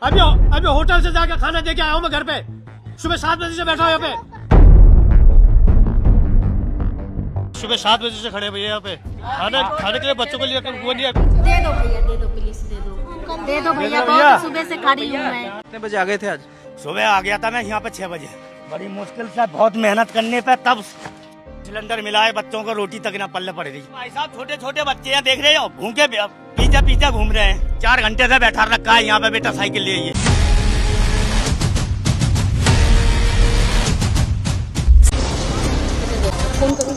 अभी अभी होटल से जाके खाना दे के आया हूँ मैं घर पे। सुबह 7 बजे से बैठा हूँ यहाँ पे। सुबह 7 बजे से खड़े भैया यहाँ पे खाने के लिए बच्चों को लिए वो नहीं है। दे दो भैया, दे दो प्लीज, दे दो भैया। बहुत सुबह से खड़ी हूँ मैं। कितने बजे आ गए थे आज? सुबह आ गया था मैं यहाँ पे 6 बजे। बड़ी मुश्किल से बहुत मेहनत करने पे तब सिलेंडर मिला है। बच्चों को रोटी तक ना पल्ले पड़ रही। भाई साहब छोटे छोटे बच्चे यहाँ देख रहे हो, भूखे पीछे पीछे घूम रहे हैं। 4 घंटे से बैठा रखा है यहाँ पे बेटा साइकिल ले। ये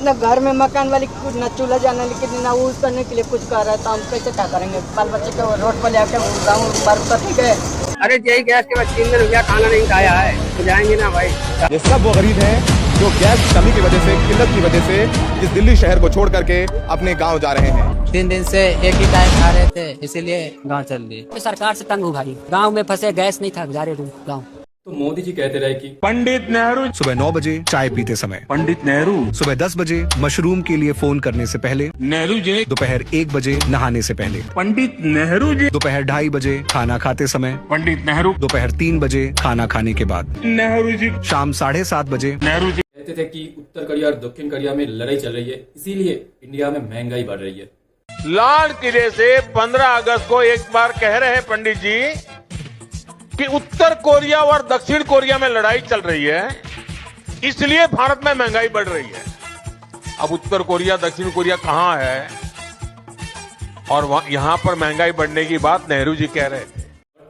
न घर में मकान वाले कुछ न चूल्हा जाने के लिए न यूज करने के लिए कुछ कर रहा है, तो हम कैसे क्या करेंगे? बाल बच्चे को रोड पर लेकर गाँव पर करके गए। अरे यही गैस के बाद 3 दिन भैया खाना नहीं खाया है तो जाएंगे ना भाई। ये सब वो गरीब हैं जो गैस की कमी की वजह से, किल्लत की वजह से इस दिल्ली शहर को छोड़ करके अपने गांव जा रहे हैं। 3 दिन से एक ही टाइम खा रहे थे, इसीलिए गांव चल रही। सरकार से तंग हूँ भाई, गांव में फंसे, गैस नहीं था, जा रहे गांव। तो मोदी जी कहते रहे कि पंडित नेहरू सुबह 9 बजे चाय पीते समय, पंडित नेहरू सुबह 10 बजे मशरूम के लिए फोन करने से पहले, नेहरू जी, दोपहर 1 बजे नहाने से पहले, पंडित नेहरू जी, दोपहर 2:30 बजे खाना खाते समय, पंडित नेहरू, दोपहर 3 बजे खाना खाने के बाद, नेहरू जी, शाम 7:30 बजे। नेहरू जी कहते थे कि उत्तर कोरिया और दक्षिण कोरिया में लड़ाई चल रही है, इसीलिए इंडिया में महंगाई बढ़ रही है। लाल किले से 15 अगस्त को एक बार कह रहे हैं पंडित जी कि उत्तर कोरिया और दक्षिण कोरिया में लड़ाई चल रही है, इसलिए भारत में महंगाई बढ़ रही है। अब उत्तर कोरिया दक्षिण कोरिया कहां है और यहां पर महंगाई बढ़ने की बात नेहरू जी कह रहे थे।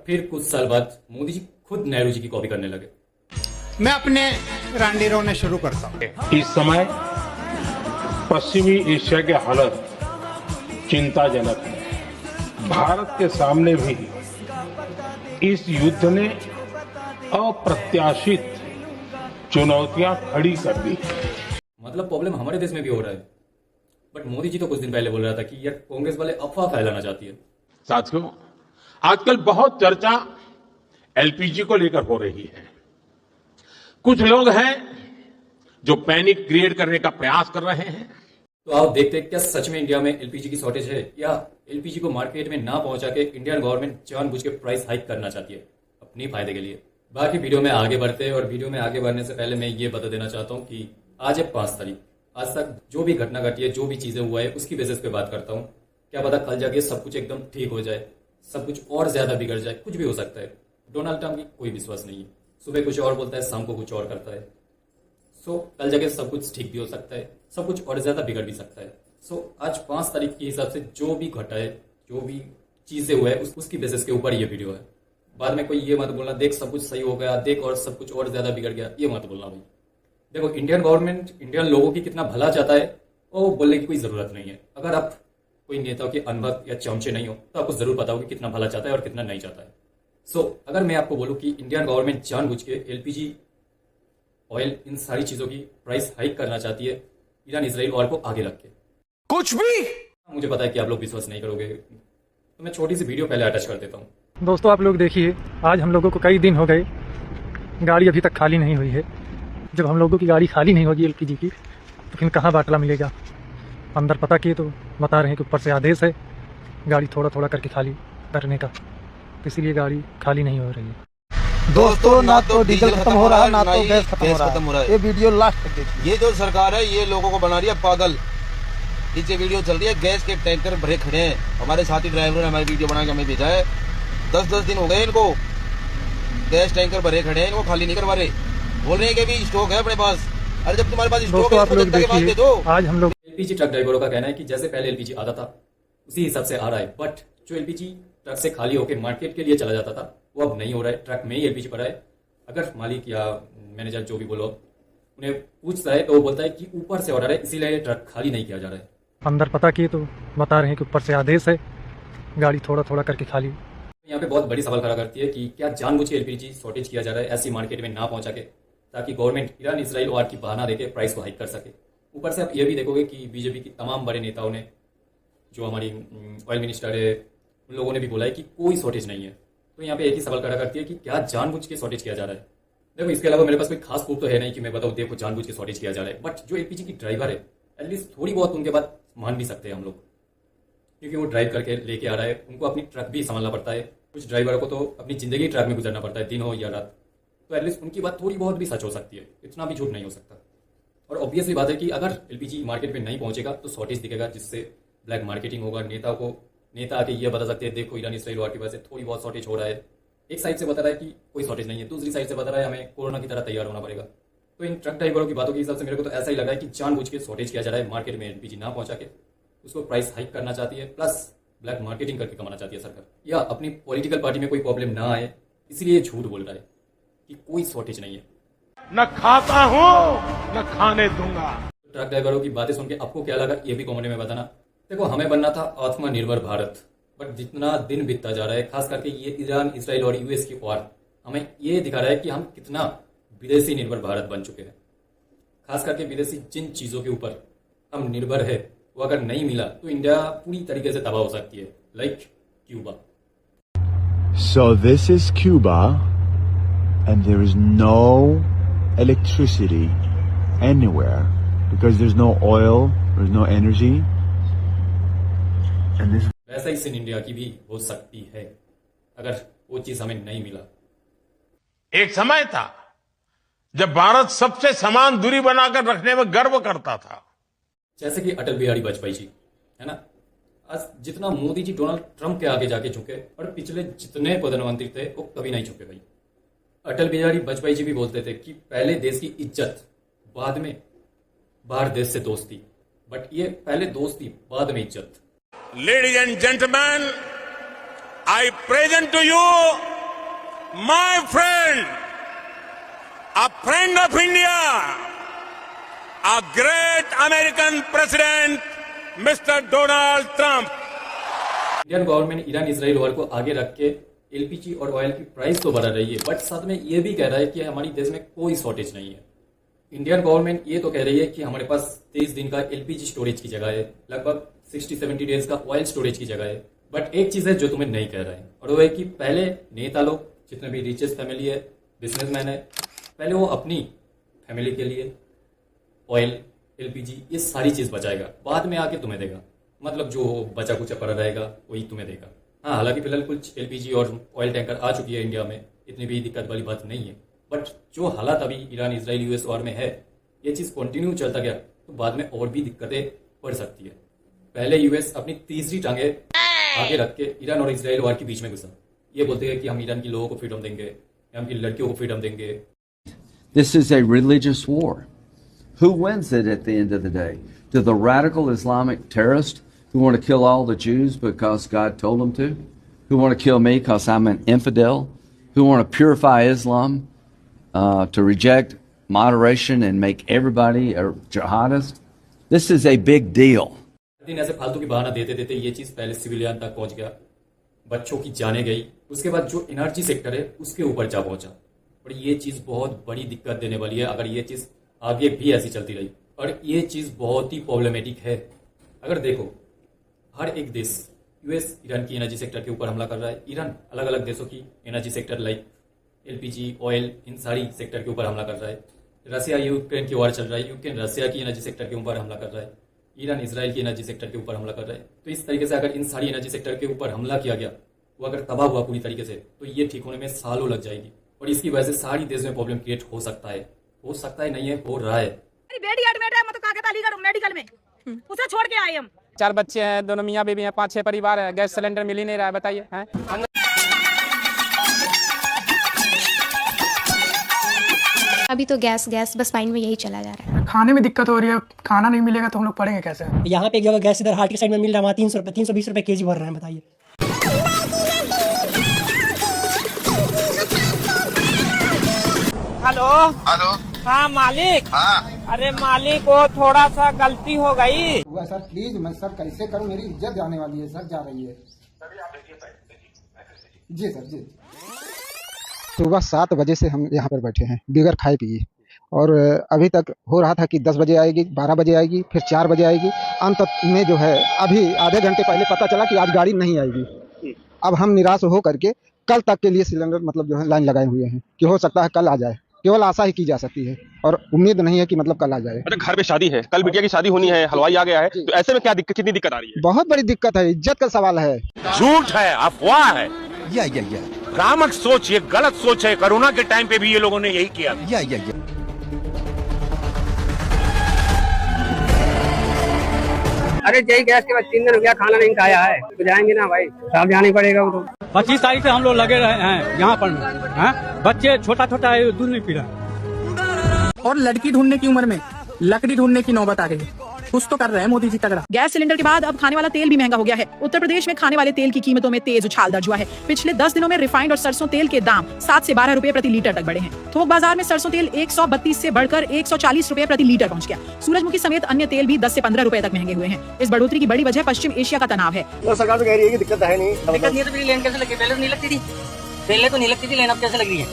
फिर कुछ साल बाद मोदी जी खुद नेहरू जी की कॉपी करने लगे। मैं अपने रांडी रोने शुरू करता हूं। इस समय पश्चिमी एशिया के हालत चिंताजनक है। भारत के सामने भी इस युद्ध ने अप्रत्याशित चुनौतियां खड़ी कर दी। मतलब प्रॉब्लम हमारे देश में भी हो रहा है। बट मोदी जी तो कुछ दिन पहले बोल रहा था कि यार कांग्रेस वाले अफवाह फैलाना चाहती है। साथियों, आजकल बहुत चर्चा एलपीजी को लेकर हो रही है। कुछ लोग हैं जो पैनिक क्रिएट करने का प्रयास कर रहे हैं। तो आप देखते हैं क्या सच में इंडिया में एलपीजी की शॉर्टेज है, या एलपीजी को मार्केट में ना पहुंचा के इंडियन गवर्नमेंट जानबूझ के प्राइस हाइक करना चाहती है अपने फायदे के लिए। बाकी वीडियो में आगे बढ़ते हैं, और वीडियो में आगे बढ़ने से पहले मैं ये बता देना चाहता हूँ कि आज है 5 तारीख। आज तक जो भी घटना घटी है, जो भी चीजें हुआ है, उसकी बेसिस पे बात करता हूँ। क्या पता कल जाके सब कुछ एकदम ठीक हो जाए, सब कुछ और ज्यादा बिगड़ जाए, कुछ भी हो सकता है। डोनाल्ड ट्रंप की कोई विश्वास नहीं है। सुबह कुछ और बोलता है, शाम को कुछ और करता है। सो कल जाके सब कुछ ठीक भी हो सकता है, सब कुछ और ज्यादा बिगड़ भी सकता है। सो आज 5 तारीख के हिसाब से जो भी घटा है, जो भी चीजें हुआ है, उसकी बेसिस के ऊपर ये वीडियो है। बाद में कोई ये मत बोलना देख सब कुछ सही हो गया, देख और सब कुछ और ज्यादा बिगड़ गया, ये मत बोलना भाई। देखो, इंडियन गवर्नमेंट इंडियन लोगों की कितना भला चाहता है वो बोलने की कोई जरूरत नहीं है। अगर आप कोई नेताओं के अनभक्त या चमचे नहीं हो तो आपको जरूर पता होगा कितना भला चाहता है और कितना नहीं चाहता है। सो अगर मैं आपको बोलूं कि इंडियन गवर्नमेंट जानबूझ के एलपीजी, ऑयल, इन सारी चीजों की प्राइस हाइक करना चाहती है ईरान इजराइल वॉर को आगे रख के, कुछ भी मुझे पता है कि आप लोग विश्वास नहीं करोगे, तो मैं छोटी सी वीडियो पहले अटैच कर देता हूँ। दोस्तों, आप लोग देखिए, आज हम लोगों को कई दिन हो गए, गाड़ी अभी तक खाली नहीं हुई है। जब हम लोगों की गाड़ी खाली नहीं होगी एलपीजी की, तो फिर कहाँ बाटला मिलेगा? अंदर पता किए तो बता रहे हैं कि ऊपर से आदेश है गाड़ी थोड़ा थोड़ा करके खाली करने का, तो इसीलिए गाड़ी खाली नहीं हो रही है। दोस्तों, ना तो डीजल खत्म हो रहा है, ना तो गैस खत्म हो रहा है। ये वीडियो लास्ट तक देखिए। ये जो सरकार है ये लोगों को बना रही है पागल। पीछे वीडियो चल रही है, गैस के टैंकर भरे खड़े हैं। हमारे साथी ड्राइवर ने हमारी वीडियो बना के हमें भेजा है। 10-10 दिन हो गए इनको, गैस टैंकर भरे खड़े हैं, इनको खाली नहीं करवा रहे। बोल रहे हैं कि भी स्टॉक है अपने पास। अरे जब तुम्हारे पास स्टॉक है तो जनता के पास दे दो। आज हम लोग एलपीजी ट्रक ड्राइवरों का कहना है कि जैसे पहले एलपीजी आता था उसी हिसाब से आ रहा है, बट जो एलपीजी ट्रक से खाली होकर मार्केट के लिए चला जाता था वो अब नहीं हो रहा है। ट्रक में ही एलपीजी पड़ा है। अगर मालिक या मैनेजर जो भी बोलो उन्हें पूछता है तो वो बोलता है कि ऊपर से ऑर्डर है, इसीलिए ट्रक खाली नहीं किया जा रहा है। अंदर पता किए तो बता रहे हैं कि ऊपर से आदेश है गाड़ी थोड़ा थोड़ा करके खाली। यहाँ पे बहुत बड़ी सवाल खड़ा करती है कि क्या जानबूझ के एलपीजी शॉर्टेज किया जा रहा है ऐसी मार्केट में ना पहुंचा के, ताकि गवर्नमेंट ईरान इजराइल वार की बहाना देके प्राइस को हाइक कर सके। ऊपर से आप ये भी देखोगे कि बीजेपी की तमाम बड़े नेताओं ने, जो हमारी ऑयल मिनिस्टर है, उन लोगों ने भी बोला है कि कोई शॉर्टेज नहीं है। तो यहाँ पे एक ही सवाल खड़ा करती है कि क्या जानबूझ के शॉर्टेज किया जा रहा है। देखो, इसके अलावा मेरे पास कोई खास प्रूफ तो है नहीं कि मैं बताऊँ देखो जानबूझ के शॉर्टेज किया जा रहा है। बट जो एलपीजी की ड्राइवर है, एटलीस्ट थोड़ी बहुत उनके बात मान भी सकते हैं हम लोग, क्योंकि वो ड्राइव करके लेके आ रहा है, उनको अपनी ट्रक भी संभालना पड़ता है, कुछ ड्राइवरों को तो अपनी जिंदगी ट्रक में गुजरना पड़ता है, दिन हो या रात, तो एटलीस्ट उनकी बात थोड़ी बहुत भी सच हो सकती है, इतना भी झूठ नहीं हो सकता। और ऑब्वियसली बात है कि अगर एलपीजी मार्केट में नहीं पहुंचेगा तो शॉर्टेज दिखेगा, जिससे ब्लैक मार्केटिंग होगा। नेता आके ये बता सकते हैं देखो ईरान इसराइल वार की वजह से थोड़ी बहुत शॉर्टेज हो रहा है। एक साइड से बता रहा है कि कोई शॉर्टेज नहीं है, दूसरी साइड से बता रहा है हमें कोरोना की तरह तैयार होना पड़ेगा। तो इन ट्रक ड्राइवरों की बातों के हिसाब से मेरे को तो ऐसा ही लगा है कि जानबूझ के शॉर्टेज किया जा रहा है, मार्केट में एलपीजी ना पहुंचा के उसको प्राइस हाइक करना चाहती है, प्लस ब्लैक मार्केटिंग करके कमाना चाहती है सरकार, या अपनी पॉलिटिकल पार्टी में कोई प्रॉब्लम ना आए इसलिए झूठ बोल रहा है कि कोई शॉर्टेज नहीं है। न खाता हूं न खाने दूंगा। ट्रक ड्राइवरों की बातें सुन के आपको क्या लगा ये भी कमेंट में बताना। देखो, हमें बनना था आत्मनिर्भर भारत, बट जितना दिन बीतता जा रहा है, खास करके ये ईरान इसराइल और यूएस की वार हमें ये दिखा रहा है कि हम कितना विदेशी निर्भर भारत बन चुके हैं। खास करके विदेशी जिन चीजों के ऊपर हम निर्भर है वो अगर नहीं मिला तो इंडिया पूरी तरीके से तबाह हो सकती है, like Cuba. So this is Cuba and there is no electricity anywhere because there's no oil, there's no energy and this वैसा ही सीन इंडिया की भी हो सकती है अगर वो चीज हमें नहीं मिला। एक समय था जब भारत सबसे समान दूरी बनाकर रखने में गर्व करता था, जैसे कि अटल बिहारी वाजपेयी जी, है ना। आज जितना मोदी जी डोनाल्ड ट्रंप के आगे जाके झुके और पिछले जितने प्रधानमंत्री थे वो कभी नहीं झुके भाई। अटल बिहारी वाजपेयी जी भी बोलते थे कि पहले देश की इज्जत, बाद में बाहर देश से दोस्ती, बट ये पहले दोस्ती बाद में इज्जत। Ladies and gentlemen, I present to you my friend, a friend of India, a great American president, Mr. Donald Trump. Indian government Iran Israel war को आगे रख के एलपीजी और ऑयल की प्राइस तो बढ़ा रही है, बट साथ में ये भी कह रहा है कि हमारी देश में कोई शॉर्टेज नहीं है। इंडियन गवर्नमेंट ये तो कह रही है कि हमारे पास 23 दिन का एलपीजी स्टोरेज की जगह है, लगभग 60-70 डेज का ऑयल स्टोरेज की जगह है। बट एक चीज है जो तुम्हें नहीं कह रहा है, और वो है कि पहले नेता लोग, जितने भी रिचेस्ट फैमिली है, बिजनेसमैन है, पहले वो अपनी फैमिली के लिए ऑयल, एलपीजी, ये सारी चीज बचाएगा, बाद में आके तुम्हें देगा। मतलब जो बचा कुचा पड़ा रहेगा वही तुम्हें देगा। हाँ, हालांकि फिलहाल कुछ एलपीजी और ऑयल टैंकर आ चुकी है इंडिया में, इतनी भी दिक्कत वाली बात नहीं है। बट जो हालात अभी ईरान इसराइल यूएस वॉर में है, ये चीज कंटिन्यू चलता गया तो बाद में और भी दिक्कतें पड़ सकती है। पहले यूएस अपनी तीसरी टांगे आगे रख के ईरान और इसराइल वॉर के बीच में घुसा, ये बोलते हैं कि हम ईरान के लोगों को फ्रीडम देंगे, हम की लड़कियों को फ्रीडम देंगे। This is a religious war. Who wins it at the end of the day? Do the radical Islamic terrorists who want to kill all the Jews because God told them to? Who want to kill me because I'm an infidel? Who want to purify Islam, to reject moderation and make everybody a jihadist? This is a big deal. दिन ऐसे फालतू की बहाना देते देते ये चीज पहले सिविलियन तक पहुंच गया, बच्चों की जाने गई, उसके बाद जो एनर्जी सेक्टर है उसके ऊपर जा पहुंचा। और ये चीज बहुत बड़ी दिक्कत देने वाली है अगर ये चीज आगे भी ऐसी चलती रही, और ये चीज बहुत ही प्रॉब्लमेटिक है। अगर देखो, हर एक देश, यूएस ईरान की एनर्जी सेक्टर के ऊपर हमला कर रहा है, ईरान अलग अलग देशों की energy sector like LPG, oil, इन सारी सेक्टर के ऊपर हमला कर रहा है। रसिया यूक्रेन की वार चल रहा है, यूक्रेन रसिया की एनर्जी सेक्टर के ऊपर हमला कर रहा है, ईरान इसराइल की एनर्जी सेक्टर के ऊपर हमला कर रहा है। तो इस तरीके से अगर इन सारी एनर्जी सेक्टर के ऊपर हमला किया गया, वो अगर तबाह हुआ पूरी तरीके से, तो ये ठीक होने में सालों लग जाएगी, और इसकी वजह से सारी देश में प्रॉब्लम क्रिएट हो सकता है। नहीं है, हो रहा है। बेटी एडमिट है, मतलब कागज अलीगढ़ मेडिकल में, उसे छोड़ के आए हम। 4 बच्चे हैं, दोनों मियाँ बीवी हैं, 5-6 परिवार है, गैस सिलेंडर मिल ही नहीं रहा है, बताइए। अभी तो गैस बस माइंड में यही चला जा रहा है। खाने में दिक्कत हो रही है, खाना नहीं मिलेगा तो हम लोग पढ़ेंगे कैसे? यहाँ पे एक जगह गैस इधर हाट की साइड में मिल रहा है, वहाँ 300 रुपये 320 रुपये केजी भर रहे हैं, बताइए। हेलो हेलो, हाँ मालिक। हाँ, अरे मालिक वो थोड़ा सा गलती हो गई। हुआ सर, प्लीज मैं सर कैसे करूँ, मेरी इज्जत जाने वाली है सर, जा रही है। जी सर जी। सुबह 7 बजे से हम यहाँ पर बैठे हैं बिगर खाए पिए, और अभी तक हो रहा था कि 10 बजे आएगी, 12 बजे आएगी, फिर 4 बजे आएगी। अंत में जो है अभी आधे घंटे पहले पता चला कि आज गाड़ी नहीं आएगी। अब हम निराश हो करके कल तक के लिए सिलेंडर मतलब जो है लाइन लगाए हुए हैं कि हो सकता है कल आ जाए। केवल आशा ही की जा सकती है और उम्मीद नहीं है कि मतलब कल आ जाए। अच्छा, घर में शादी है, कल बिटिया की शादी होनी है, हलवाई आ गया है, तो ऐसे में क्या दिक्कत, कितनी दिक्कत आ रही है? बहुत बड़ी दिक्कत है, इज्जत का सवाल है। झूठ है, अफवाह है। भ्रामक सोच, ये गलत सोच है। कोरोना के टाइम पे भी ये लोगों ने यही किया। अरे जय गैस के बाद 3 दिन हो गया, खाना नहीं खाया है, तो जाएंगे ना भाई, साहब जाना ही पड़ेगा। वो तो 25 तारीख से हम लोग लगे रहे हैं यहाँ पर। बच्चे छोटा छोटा दूध नहीं पी रहा। और लड़की ढूंढने की उम्र में लकड़ी ढूंढने की नौबत आ गई। कुछ तो कर रहे हैं मोदी जी तगड़ा। गैस सिलेंडर के बाद अब खाने वाला तेल भी महंगा हो गया है। उत्तर प्रदेश में खाने वाले तेल की कीमतों में तेज उछाल दर्ज हुआ है। पिछले 10 दिनों में रिफाइंड और सरसों तेल के दाम 7 से 12 रुपए प्रति लीटर तक बढ़े हैं। थोक बाजार में सरसों तेल 132 से बढ़कर 140 रुपए प्रति लीटर पहुंच गया। सूरजमुखी समेत अन्य तेल भी 10 से 15 रुपए तक महंगे हुए हैं। इस बढ़ोतरी की बड़ी वजह पश्चिम एशिया का तनाव है। सरकार तो कह रही है कि दिक्कत है नहीं। दिक्कत नहीं है तो फिर लेन कैसे लगी? पहले तो नहीं लगती थी, पहले तो नहीं लगती थी, लेन अब कैसे लग रही है?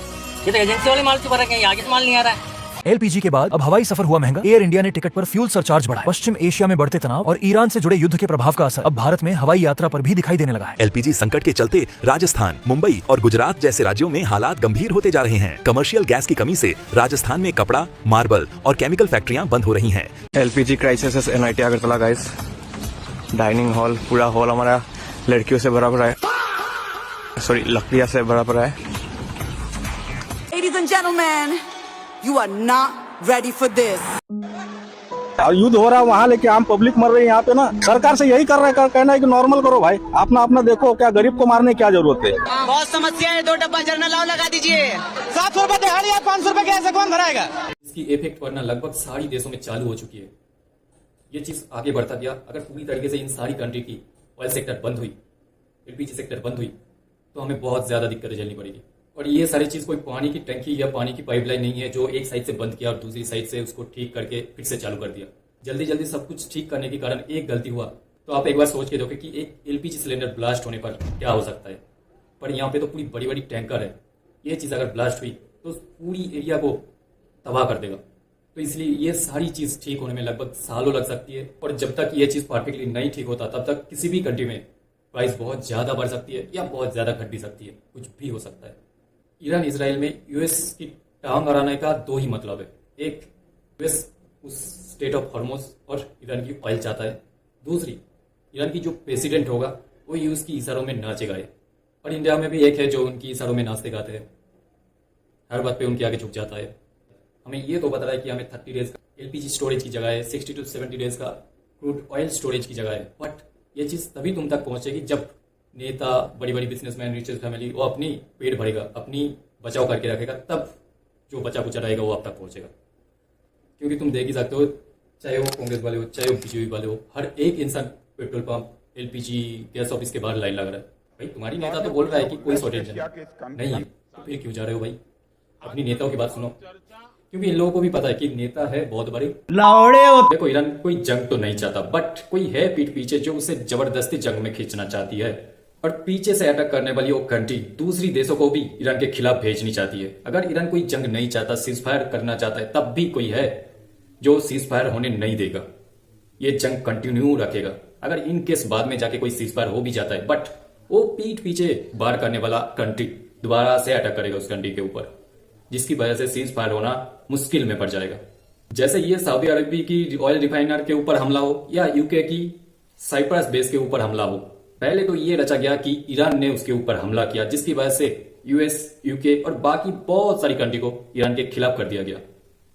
ये तो एजेंसी वाले माल से भर रहे हैं, आगे से माल नहीं आ रहा है। एलपीजी के बाद अब हवाई सफर हुआ महंगा। एयर इंडिया ने टिकट पर फ्यूल सरचार्ज बढ़ाया। पश्चिम एशिया में बढ़ते तनाव और ईरान से जुड़े युद्ध के प्रभाव का असर अब भारत में हवाई यात्रा पर भी दिखाई देने लगा है। एलपीजी संकट के चलते राजस्थान, मुंबई और गुजरात जैसे राज्यों में हालात गंभीर होते जा रहे हैं। कमर्शियल गैस की कमी से राजस्थान में कपड़ा, मार्बल और केमिकल फैक्ट्रियां बंद हो रही हैं। LPG crisis NIT Agartala guys. Dining hall, पूरा हॉल हमारा लड़कियों से भरा पड़ा है, सॉरी लकड़ियां से भरा पड़ा है। Ladies and gentlemen, you are not ready for this. युद्ध हो रहा है वहाँ, लेके आम पब्लिक मर रही है यहाँ पे ना। सरकार से यही कर रहे हैं, कहना है कि नॉर्मल करो भाई, अपना अपना देखो, क्या गरीब को मारने की क्या जरूरत है? बहुत समस्या है, 2 डब्बा जर्नल लाओ लगा दीजिए। 700 रुपए दिहाड़ी है, 500 रुपए कैसे कौन भराएगा? इसकी इफेक्ट पड़ना लगभग सारी देशों में चालू हो चुकी है। ये चीज आगे बढ़ता गया। अगर पूरी तरीके से इन सारी कंट्री की ऑयल सेक्टर बंद हुई, एलपीजी सेक्टर बंद हुई, तो हमें बहुत ज्यादा दिक्कतें झेलनी पड़ेगी। और ये सारी चीज कोई पानी की टंकी या पानी की पाइपलाइन नहीं है जो एक साइड से बंद किया और दूसरी साइड से उसको ठीक करके फिर से चालू कर दिया। जल्दी जल्दी सब कुछ ठीक करने के कारण एक गलती हुआ तो आप एक बार सोच के देखो कि एक एलपीजी सिलेंडर ब्लास्ट होने पर क्या हो सकता है। पर यहाँ पे तो पूरी बड़ी बड़ी टैंकर है, ये चीज अगर ब्लास्ट हुई तो पूरी एरिया को तबाह कर देगा। तो इसलिए ये सारी चीज ठीक होने में लगभग सालों लग सकती है। और जब तक ये चीज परफेक्टली नहीं ठीक होता तब तक किसी भी कंट्री में प्राइस बहुत ज्यादा बढ़ सकती है या बहुत ज्यादा घट भी सकती है, कुछ भी हो सकता है। ईरान इजराइल में यूएस की टांग अड़ाने का 2 ही मतलब है। एक, यूएस उस स्टेट ऑफ हॉर्मोज और ईरान की ऑयल चाहता है। दूसरी, ईरान की जो प्रेसिडेंट होगा वो यूएस की इशारों में नाचेगा। और इंडिया में भी एक है जो उनकी इशारों में नाचते गाते हैं, हर बात पे उनके आगे झुक जाता है। हमें ये तो बता रहा है कि हमें 30 डेज का एलपीजी स्टोरेज की जगह है, 60 to 70 डेज का क्रूड ऑयल स्टोरेज की जगह है। बट ये चीज तभी तुम तक पहुंचेगी जब नेता, बड़ी बड़ी बिजनेसमैन, रिचेस्ट फैमिली वो अपनी पेट भरेगा, अपनी बचाव करके रखेगा, तब जो बचा कुचा रहेगा वो आप तक पहुंचेगा। क्योंकि तुम देख ही सकते हो, चाहे वो कांग्रेस वाले हो, चाहे वो बीजेपी वाले हो, हर एक इंसान petrol pump, LPG gas office के बाहर लाइन लगा रहा है। भाई तुम्हारी नेता तो बोल रहा है कि कोई शॉर्टेज नहीं है, तो फिर क्यों जा रहे हो भाई? अपनी नेताओं की बात सुनो, क्योंकि इन लोगों को भी पता है कि नेता है बहुत बड़ी लावड़े हो। देखो ईरान कोई जंग तो नहीं चाहता, बट कोई है पीठ पीछे जो उसे जबरदस्ती जंग में खींचना चाहती है। और पीछे से अटैक करने वाली वो कंट्री दूसरी देशों को भी ईरान के खिलाफ भेजनी चाहती है। अगर ईरान कोई जंग नहीं चाहता, सीज फायर करना चाहता है, तब भी कोई है जो सीज फायर होने नहीं देगा, ये जंग कंटिन्यू रखेगा। अगर इन केस बाद में जाके कोई सीज फायर हो भी जाता है, बट वो पीठ पीछे वार करने वाला कंट्री दोबारा से अटैक करेगा उस कंट्री के ऊपर, जिसकी वजह से सीज फायर होना मुश्किल में पड़ जाएगा। जैसे ये सऊदी अरब की ऑयल रिफाइनर के ऊपर हमला हो या यूके की साइप्रस बेस के ऊपर हमला हो, पहले तो ये रचा गया कि ईरान ने उसके ऊपर हमला किया, जिसकी वजह से यूएस, यूके और बाकी बहुत सारी कंट्री को ईरान के खिलाफ कर दिया गया।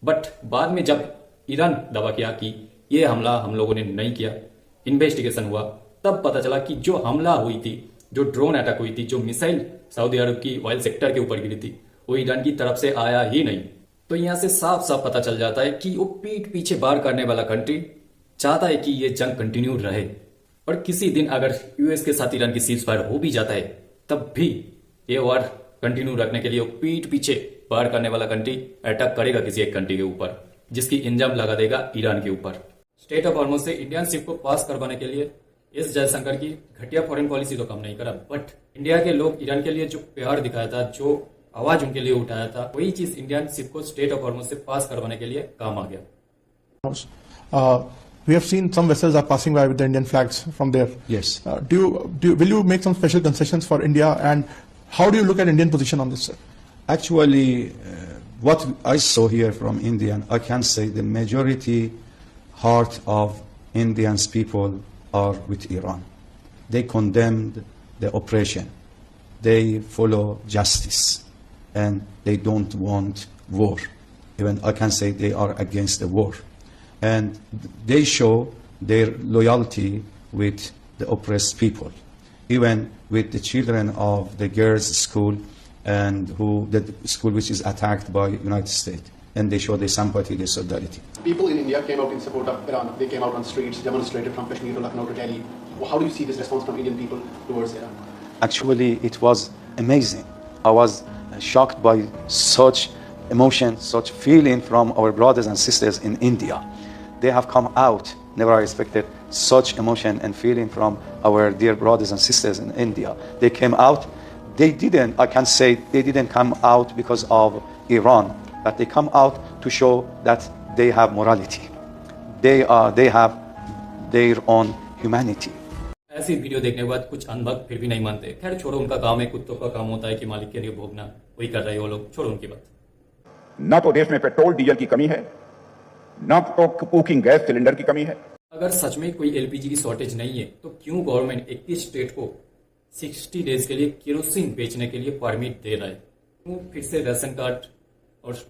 बट बाद में जब ईरान दावा किया कि ये हमला हम लोगों ने नहीं किया, इन्वेस्टिगेशन हुआ, तब पता चला कि जो हमला हुई थी, जो ड्रोन अटैक हुई थी, जो मिसाइल सऊदी अरब की ऑयल सेक्टर के ऊपर गिरी थी, वो ईरान की तरफ से आया ही नहीं। तो यहां से साफ साफ पता चल जाता है कि वो पीठ पीछे वार करने वाला कंट्री चाहता है कि ये जंग कंटिन्यू रहे। और किसी दिन अगर यूएस के साथ ईरान की सीज फायर हो भी जाता है, तब भी ये वार कंटिन्यू रखने के लिए वो पीठ पीछे वार करने वाला कंट्री अटैक करेगा किसी एक कंट्री के ऊपर, जिसकी इंजाम लगा देगा ईरान के ऊपर। स्टेट ऑफ हॉर्मुज से इंडियन शिप को पास करवाने के लिए एस जयशंकर की घटिया फॉरेन पॉलिसी तो काम नहीं करा, बट इंडिया के लोग ईरान के लिए जो प्यार दिखाया था, जो आवाज उनके लिए उठाया था, वही चीज इंडियन शिप को स्टेट ऑफ हॉर्मुज से पास करवाने के लिए काम आ गया। We have seen some vessels are passing by with the Indian flags from there. Yes. Will you make some special concessions for India, and how do you look at Indian position on this, sir? Actually, what I saw here from Indian, I can say the majority heart of Indians people are with Iran. They condemned the operation. they follow justice and they don't want war. Even I can say they are against the war. And they show their loyalty with the oppressed people, even with the children of the girls' school and the school which is attacked by United States. And they show their sympathy, their solidarity. People in India came out in support of Iran. They came out on streets, demonstrated from Kashmir to Lucknow to Delhi. How do you see this response from Indian people towards Iran? Actually, it was amazing. I was shocked by such emotion, such feeling from our brothers and sisters in India. They have come out. Never I expected such emotion and feeling from our dear brothers and sisters in India. They came out. They didn't, I can say, they didn't come out because of Iran, but they come out to show that they have morality. They have their own humanity. ऐसी video देखने के बाद कुछ अनभक्त फिर भी नहीं मानते। खैर छोड़ो, उनका काम है, कुत्तों का काम होता है कि मालिक के लिए भोगना, वही कर रहे हैं वो लोग, छोड़ो उनकी बात। न तो देश में पेट्रोल डीजल की कमी है, न तो कुकिंग गैस सिलेंडर की कमी है। अगर सच में कोई एलपीजी की शॉर्टेज नहीं है तो क्यों गवर्नमेंट 21 स्टेट को 60 डेज के लिए केरोसिन बेचने के लिए परमिट दे रहा है? क्यों फिर से राशन कार्ड और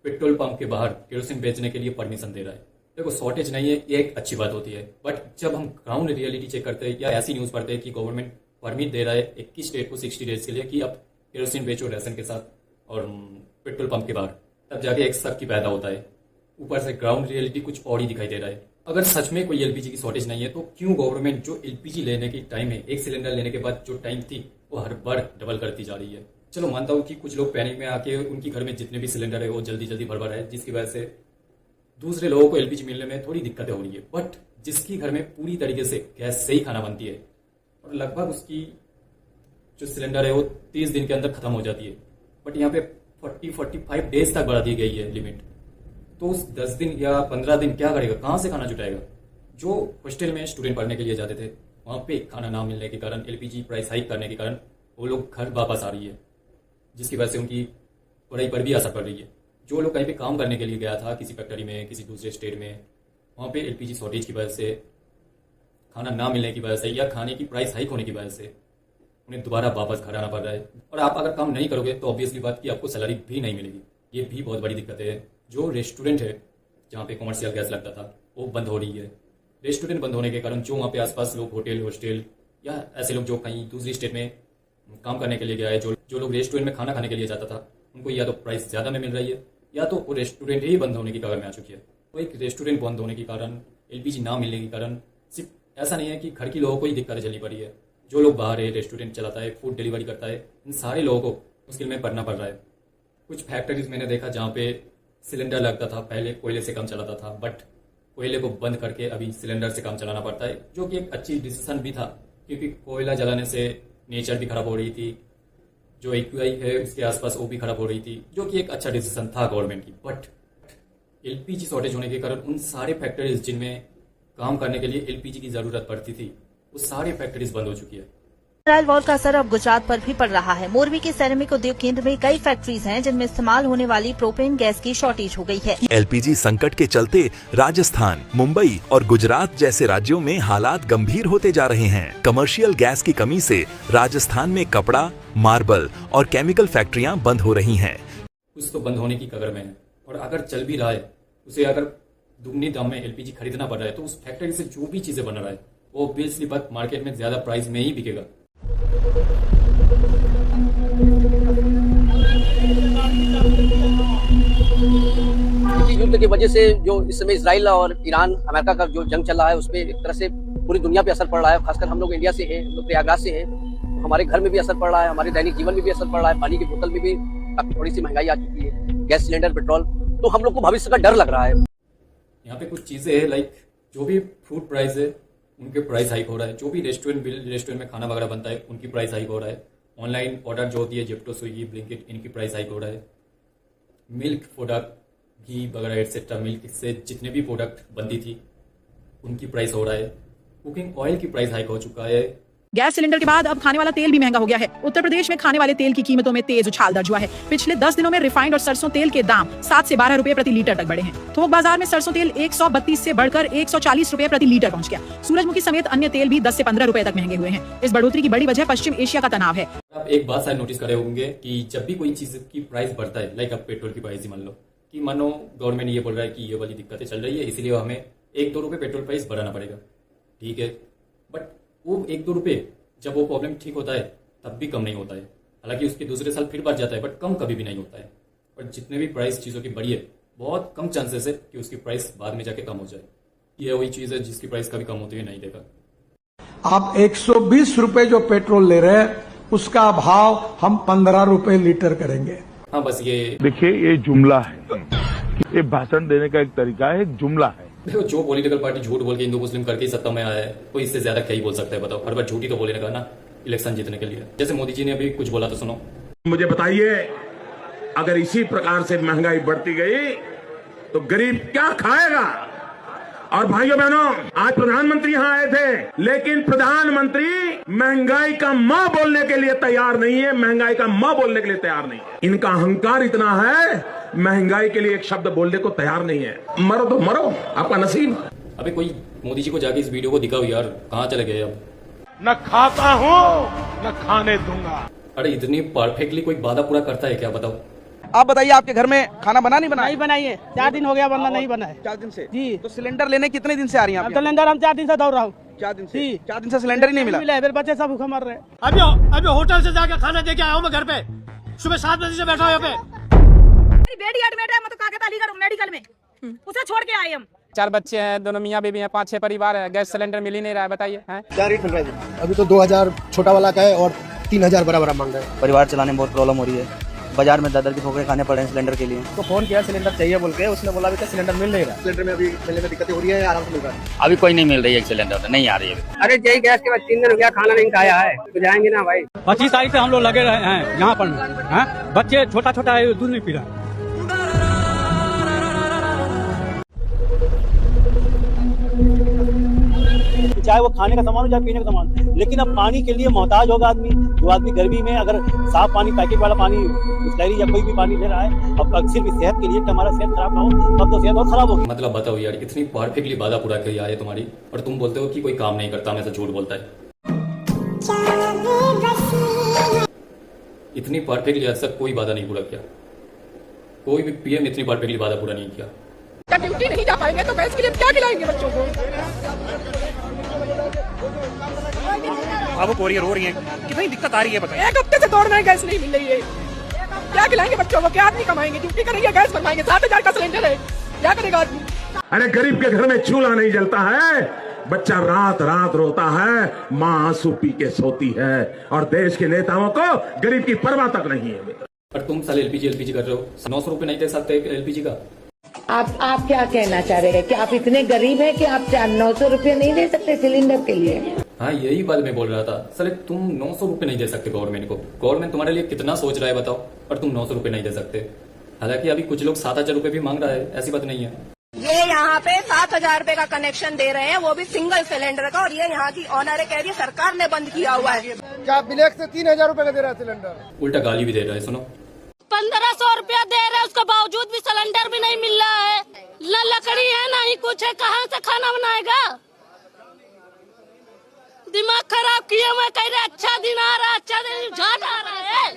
पेट्रोल पंप के बाहर केरोसिन बेचने के लिए परमिशन दे रहा है? देखो, शॉर्टेज नहीं है ये एक अच्छी बात होती है, बट जब हम ग्राउंड रियलिटी चेक करते हैं या ऐसी न्यूज पढ़ते हैं कि गवर्नमेंट परमिट दे रहा है 21 स्टेट को 60 डेज के लिए कि अब केरोसिन बेचो राशन के साथ और पेट्रोल पंप के बाहर, तब जाके एक शक की पैदा होता है। ऊपर से ग्राउंड रियलिटी कुछ और ही दिखाई दे रहा है। अगर सच में कोई एलपीजी की शॉर्टेज नहीं है तो क्यों गवर्नमेंट जो एलपीजी लेने की टाइम है, एक सिलेंडर लेने के बाद जो टाइम थी वो हर बार डबल करती जा रही है? चलो मानता हूँ कि कुछ लोग पैनिक में आके उनकी घर में जितने भी सिलेंडर है वो जल्दी जल्दी भर है, जिसकी वजह से दूसरे लोगों को एलपीजी मिलने में थोड़ी दिक्कतें हो रही है। बट जिसकी घर में पूरी तरीके से गैस से ही खाना बनती है और लगभग उसकी जो सिलेंडर है वो 30 दिन के अंदर खत्म हो जाती है, बट यहाँ पे 40-45 डेज तक बढ़ा दी गई है लिमिट, तो उस 10 दिन या 15 दिन क्या करेगा? कहाँ से खाना जुटाएगा? जो हॉस्टल में स्टूडेंट पढ़ने के लिए जाते थे वहाँ पे खाना ना मिलने के कारण, एलपीजी प्राइस हाइक करने के कारण वो लोग घर वापस आ रही है, जिसकी वजह से उनकी पढ़ाई पर भी असर पड़ रही है। जो लोग कहीं पे काम करने के लिए गया था, किसी फैक्ट्री में, किसी दूसरे स्टेट में, वहाँ पे एलपीजी शॉर्टेज की वजह से, खाना ना मिलने की वजह से या खाने की प्राइस हाइक होने की वजह से उन्हें दोबारा वापस घर आना पड़ रहा है। और आप अगर काम नहीं करोगे तो ऑब्वियसली बात कि आपको सैलरी भी नहीं मिलेगी। ये भी बहुत बड़ी दिक्कत है। जो रेस्टोरेंट है जहाँ पे कमर्शियल गैस लगता था वो बंद हो रही है। रेस्टोरेंट बंद होने के कारण जो वहाँ पे आसपास लोग होटल, हॉस्टल या ऐसे लोग जो कहीं दूसरी स्टेट में काम करने के लिए गया है, जो लोग रेस्टोरेंट में खाना खाने के लिए जाता था, उनको या तो प्राइस ज़्यादा में मिल रही है या तो वो रेस्टोरेंट ही बंद होने की कगार में आ चुकी है। तो एक रेस्टोरेंट बंद होने के कारण, एलपीजी ना मिलने के कारण सिर्फ ऐसा नहीं है कि घर की लोगों को ही दिक्कतें चलनी पड़ी है। जो लोग बाहर है, रेस्टोरेंट चलाता है, फूड डिलीवरी करता है, इन सारे लोगों को मुश्किल में पड़ना पड़ रहा है। कुछ फैक्ट्रीज मैंने देखा जहाँ पे सिलेंडर लगता था, पहले कोयले से काम चलाता था, बट कोयले को बंद करके अभी सिलेंडर से काम चलाना पड़ता है, जो कि एक अच्छी डिसीजन भी था क्योंकि कोयला जलाने से नेचर भी खराब हो रही थी, जो एक्यूआई है उसके आसपास वो भी खराब हो रही थी, जो कि एक अच्छा डिसीजन था गवर्नमेंट की। बट एलपीजी शॉर्टेज होने के कारण उन सारे फैक्ट्रीज जिनमें काम करने के लिए एलपीजी की जरूरत पड़ती थी वो सारी फैक्ट्रीज बंद हो चुकी है। इसराइल वॉर का असर अब गुजरात पर भी पड़ रहा है। मोरबी के सैनिक उद्योग केंद्र में कई फैक्ट्रीज हैं जिनमें इस्तेमाल होने वाली प्रोपेन गैस की शॉर्टेज हो गई है। एलपीजी संकट के चलते राजस्थान, मुंबई और गुजरात जैसे राज्यों में हालात गंभीर होते जा रहे हैं। कमर्शियल गैस की कमी से राजस्थान में कपड़ा, मार्बल और केमिकल फैक्ट्रियां बंद हो रही हैं। कुछ तो बंद होने की कगार में है और अगर चल भी रहा है उसे अगर दुगनी दाम में एलपीजी खरीदना पड़ रहा है तो उस फैक्ट्री से जो भी चीजें बन रहा है वो ऑब्वियसली बात मार्केट में ज्यादा प्राइस में ही बिकेगा। युद्ध की वजह से जो इस समय इसराइल और ईरान अमेरिका का जो जंग चल रहा है उसमें एक तरह से पूरी दुनिया पे असर पड़ रहा है। खासकर हम लोग इंडिया से हैं, हम लोग प्रयागराज से हैं, तो हमारे घर में भी असर पड़ रहा है, हमारे दैनिक जीवन में भी असर पड़ रहा है। पानी की बोतल में भी काफी थोड़ी सी महंगाई आ चुकी है, गैस सिलेंडर, पेट्रोल, तो हम लोग को भविष्य का डर लग रहा है। यहाँ पे कुछ चीजें है लाइक जो भी फूड प्राइस है उनके प्राइस हाइक हो रहा है, जो भी रेस्टोरेंट में खाना वगैरह बनता है उनकी प्राइस हाइक हो रहा है, ऑनलाइन ऑर्डर जो होती है जेप्टो, स्विगी, ब्लिंकिट, इनकी प्राइस हाइक हो रहा है, मिल्क प्रोडक्ट, घी वगैरह एटसेट्रा, मिल्क से जितने भी प्रोडक्ट बनती थी उनकी प्राइस हो रहा है, कुकिंग ऑयल की प्राइस हाइक हो चुका है, गैस सिलेंडर के बाद अब खाने वाला तेल भी महंगा हो गया है। उत्तर प्रदेश में खाने वाले तेल की कीमतों में तेज उछाल दर्ज हुआ है। पिछले 10 दिनों में रिफाइंड और सरसों तेल के दाम 7 से 12 रुपए प्रति लीटर तक बढ़े हैं। थोक बाजार में सरसों तेल 132 से बढ़कर 140 रुपए प्रति लीटर पहुंच गया। सूरजमुखी समेत अन्य तेल भी 10 से 15 रुपए तक महंगे हुए हैं। इस बढ़ोतरी की बड़ी वजह पश्चिम एशिया का तनाव है। आप एक बात शायद नोटिस करे होंगे कि जब भी कोई चीज की प्राइस बढ़ता है, लाइक अब पेट्रोल की प्राइस ही मान लो कि मानो गवर्नमेंट ये बोल रहा है कि ये वाली दिक्कतें चल रही है, इसलिए हमें 1-2 रुपए पेट्रोल प्राइस बढ़ाना पड़ेगा। ठीक है, बट वो 1-2 रुपए जब वो प्रॉब्लम ठीक होता है तब भी कम नहीं होता है। हालांकि उसके दूसरे साल फिर बढ़ जाता है, बट कम कभी भी नहीं होता है। और जितने भी प्राइस चीज़ों की बढ़ी है, बहुत कम चांसेस है कि उसकी प्राइस बाद में जाके कम हो जाए। ये वही चीज़ है जिसकी प्राइस कभी कम होती हुई नहीं देखा। आप 120 रुपए जो पेट्रोल ले रहे हैं उसका भाव हम 15 रुपए लीटर करेंगे। हाँ, बस ये देखिए, ये जुमला है, ये भाषण देने का एक तरीका है, एक जुमला है। देखो, जो पॉलिटिकल पार्टी झूठ बोल के हिंदू मुस्लिम करके सत्ता में आया है, कोई इससे ज्यादा क्या ही बोल सकता है बताओ। हर बार झूठी तो बोलेगा ना इलेक्शन जीतने के लिए। जैसे मोदी जी ने अभी कुछ बोला तो सुनो। मुझे बताइए, अगर इसी प्रकार से महंगाई बढ़ती गई तो गरीब क्या खाएगा? और भाइयों बहनों, आज प्रधानमंत्री यहाँ आए थे, लेकिन प्रधानमंत्री महंगाई का मां बोलने के लिए तैयार नहीं है। महंगाई का मां बोलने के लिए तैयार नहीं है। इनका अहंकार इतना है, महंगाई के लिए एक शब्द बोलने को तैयार नहीं है। मरो तो मरो, आपका नसीब। अबे कोई मोदी जी को जाके इस वीडियो को दिखाओ यार, कहाँ चले गए अब? न खाता हूँ न खाने दूंगा। अरे इतनी परफेक्टली कोई वादा पूरा करता है क्या, बताओ? आप बताइए, आपके घर में खाना बना नहीं बना? नहीं बनाई है, 4 दिन हो गया बनना नहीं बना है। 4 दिन से जी। तो सिलेंडर लेने कितने दिन से आ रही हैं? सिलेंडर हम 4 दिन से दौड़ रहा हूँ। 4 दिन से? 4 दिन से सिलेंडर ही नहीं मिला। मेरे बच्चे सब भूखे मर रहे हैं। अभी होटल से जाकर खाना दे के आया हूँ मैं घर पे। सुबह 7 बजे से बैठा हूँ यहाँ पे। बेटी एडमिट है, मतलब कागज अलीगढ़ मेडिकल में, उसे छोड़ के आए हम। 4 बच्चे हैं, दोनों मियाँ बीवी हैं, 5-6 परिवार है। गैस सिलेंडर मिल ही नहीं रहा है, बताइए। क्या रेट मिल रहा है? अभी तो 2000 छोटा वाला का है और 3000 बड़ा मांग रहा है। परिवार चलाने में बहुत प्रॉब्लम हो रही है। बाजार में दादर की ठोकरें खाने पड़ रहे हैं सिलेंडर के लिए। तो फोन किया सिलेंडर चाहिए बोल के, उसने बोला अभी तक सिलेंडर मिल नहीं रहा। सिलेंडर में अभी मिलने में दिक्कतें हो रही है, आराम से मिल रहा है? अभी कोई नहीं मिल रही है, सिलेंडर नहीं आ रही है। अरे यही गैस के बाद 3 दिन हो गया, खाना नहीं खाया है, तो जाएंगे ना भाई। 25 तारीख से हम लोग लगे रहे हैं यहाँ पर। बच्चे छोटा है, दूध नहीं पी रहा। चाहे वो खाने का सामान हो चाहे पीने का सामान, लेकिन अब पानी के लिए मोहताज होगा आदमी। जो आदमी गर्मी में अगर साफ पानी, पैकेट वाला पानी, बिस्लरी या कोई भी पानी ले रहा है, अब सिर्फ सेहत के लिए कि हमारा सेहत खराब ना हो, तब तो सेहत और खराब होगी। मतलब बताओ यार, इतनी परफेक्टली वादा पूरा किया है तुम्हारी, और तुम बोलते हो कि कोई काम नहीं करता, हमेशा झूठ बोलता है। इतनी परफेक्टली आज तक कोई वादा नहीं पूरा किया। कोई भी पीएम इतनी परफेक्टली वादा पूरा नहीं किया। ड्यूटी नहीं जा पाएंगे तो गैस के लिए क्या खिलाएंगे बच्चों को? अब वो कोरियर हो रही है, कितनी दिक्कत आ रही है बताइए। 1 हफ्ते से दौड़ रहे हैं, गैस नहीं मिल रही है। क्या खिलाएंगे बच्चों को? क्या आदमी कमाएंगे? ड्यूटी करेंगे, गैस बनवाएंगे, 7000 का सिलेंडर है, क्या करेगा आदमी? अरे गरीब के घर में चूल्हा नहीं जलता है, बच्चा रात रात रोता है, माँ आंसू पी के सोती है, और देश के नेताओं को गरीब की परवाह तक नहीं है। और तुम साले एलपीजी कर रहे हो, 900 रुपए नहीं दे सकते एलपीजी का? आप क्या कहना चाह रहे हैं कि आप इतने गरीब हैं कि आप 900 रुपए नहीं दे सकते सिलेंडर के लिए? हाँ, यही बात मैं बोल रहा था। साले तुम 900 रुपए नहीं दे सकते गवर्नमेंट को। गवर्नमेंट तुम्हारे लिए कितना सोच रहा है बताओ, और तुम 900 रुपए नहीं दे सकते। हालांकि अभी कुछ लोग 7000 रुपए भी मांग रहा है, ऐसी बात नहीं है। ये यहाँ पे 7000 रुपए का कनेक्शन दे रहे हैं, वो भी सिंगल सिलेंडर का, और ये यहाँ की ऑनर है, कह रही है सरकार ने बंद किया हुआ है। क्या ब्लैक से 3000 रुपए का दे रहा है सिलेंडर? उल्टा गाली भी दे रहा है। सुनो, 1500 रुपया दे रहे हैं, उसके बावजूद भी सिलेंडर भी नहीं मिल रहा है। न लकड़ी है ना ही कुछ है, कहाँ से खाना बनाएगा? दिमाग खराब किया। मैं कह रहा अच्छा दिन आ रहा है, अच्छा दिन झाट आ रहा है।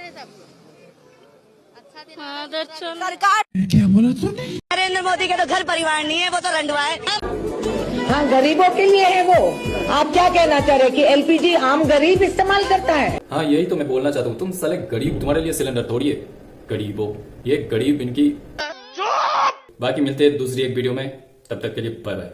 सरकार क्या बोला तूने? नरेंद्र मोदी के तो घर परिवार नहीं है, वो तो रंडवा है। हाँ, गरीबों के लिए है वो। आप क्या कहना चाह रहे हैं कि एलपीजी आम गरीब इस्तेमाल करता है? हाँ, यही तो मैं बोलना चाहता हूँ। तुम साले गरीब, तुम्हारे लिए सिलेंडर थोड़ी है। गरीबों, ये गरीब इनकी। बाकी मिलते हैं दूसरी एक वीडियो में, तब तक के लिए बाय बाय।